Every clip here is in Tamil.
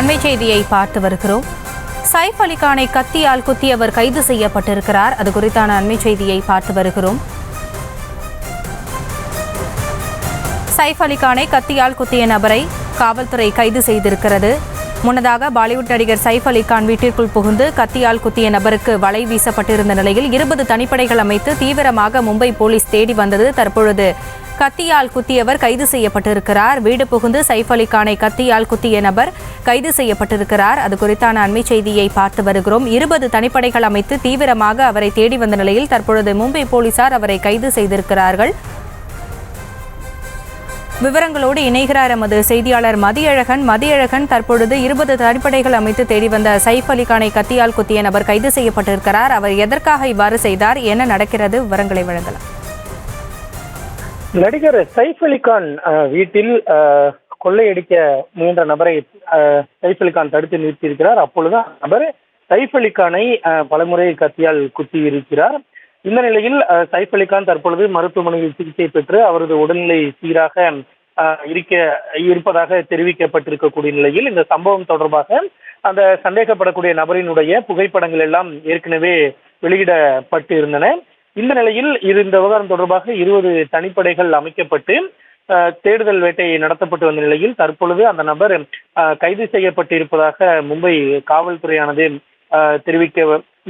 அண்மை செய்தியை பார்த்து வருகிறோம். சைஃப் அலிகானை கத்தியால் குத்தியவர் கைது செய்யப்பட்டிருக்கிறார். அது குறித்தான அண்மை செய்தியை பார்த்து வருகிறோம். சைஃப் அலிகானை கத்தியால் குத்திய நபரை காவல்துறை கைது செய்திருக்கிறது. முன்னதாக பாலிவுட் நடிகர் சைஃப் அலிகான் வீட்டிற்குள் புகுந்து கத்தியால் குத்திய நபருக்கு வலை வீசப்பட்டிருந்த நிலையில் 20 தனிப்படைகள் அமைத்து தீவிரமாக மும்பை போலீஸ் தேடி வந்தது. தற்பொழுது கத்தியால் குத்தியவர் கைது செய்யப்பட்டிருக்கிறார். வீடு புகுந்து சைஃப் அலிகானை கத்தியால் குத்திய நபர் கைது செய்யப்பட்டிருக்கிறார். அது குறித்தான அண்மை செய்தியை பார்த்து வருகிறோம். 20 தனிப்படைகள் அமைத்து தீவிரமாக அவரை தேடி வந்த நிலையில் தற்பொழுது மும்பை போலீசார் அவரை கைது செய்திருக்கிறார்கள். விவரங்களோடு இணைகிறார் எமது செய்தியாளர் மதியழகன். தற்பொழுது 20 தனிப்படைகள் அமைத்து தேடி வந்த சைஃப் அலிகானை கத்தியால் குத்திய நபர் கைது செய்யப்பட்டிருக்கிறார். அவர் எதற்காக இவ்வாறு செய்தார், என்ன நடக்கிறது, விவரங்களை வழங்கலாம். நடிகர் சைஃப் அலிகான் வீட்டில் கொள்ளையடிக்க முயன்ற நபரை சைஃப் அலிகான் தடுத்து நிறுத்தியிருக்கிறார். அப்பொழுது நபர் சைஃப் அலிகானை பலமுறை கத்தியால் குத்தி இருக்கிறார். இந்த நிலையில் சைஃப் அலிகான் தற்பொழுது மருத்துவமனையில் சிகிச்சை பெற்று அவரது உடல்நிலை சீராக இருப்பதாக தெரிவிக்கப்பட்டிருக்கக்கூடிய நிலையில் இந்த சம்பவம் தொடர்பாக அந்த சந்தேகப்படக்கூடிய நபரினுடைய புகைப்படங்கள் எல்லாம் ஏற்கனவே வெளியிடப்பட்டு இருந்தன. இந்த நிலையில் இந்த விவகாரம் தொடர்பாக 20 தனிப்படைகள் அமைக்கப்பட்டு தேடுதல் வேட்டை நடத்தப்பட்டு வந்த நிலையில் தற்பொழுது அந்த நபர் கைது செய்யப்பட்டிருப்பதாக மும்பை காவல்துறையானது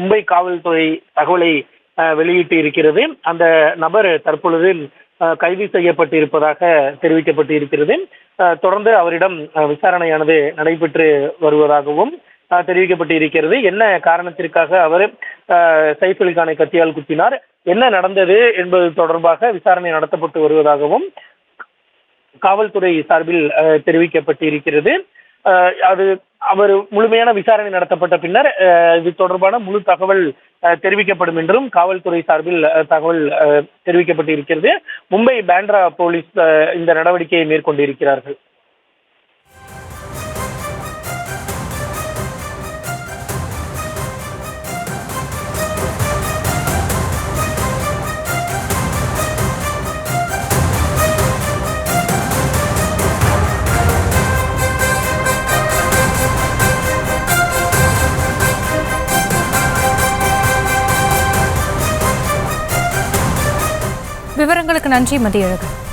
மும்பை காவல்துறை தகவலை வெளியிட்டு இருக்கிறது. அந்த நபர் தற்பொழுது கைது செய்யப்பட்டிருப்பதாக தெரிவிக்கப்பட்டு இருக்கிறது. தொடர்ந்து அவரிடம் விசாரணையானது நடைபெற்று வருவதாகவும் தெரிவிக்கப்பட்டு இருக்கிறது. என்ன காரணத்திற்காக அவர் சைஃப் அலிகானை கத்தியால் குத்தினார், என்ன நடந்தது என்பது தொடர்பாக விசாரணை நடத்தப்பட்டு வருவதாகவும் காவல்துறை சார்பில் தெரிவிக்கப்பட்டு இருக்கிறது. அது அவர் முழுமையான விசாரணை நடத்தப்பட்ட பின்னர் இது தொடர்பான முழு தகவல் தெரிவிக்கப்படும் என்றும் காவல்துறை சார்பில் தகவல் தெரிவிக்கப்பட்டு இருக்கிறது. மும்பை பேண்ட்ரா போலீஸ் இந்த நடவடிக்கையை மேற்கொண்டிருக்கிறார்கள். விவரங்களுக்கு நன்றி மதியழகன்.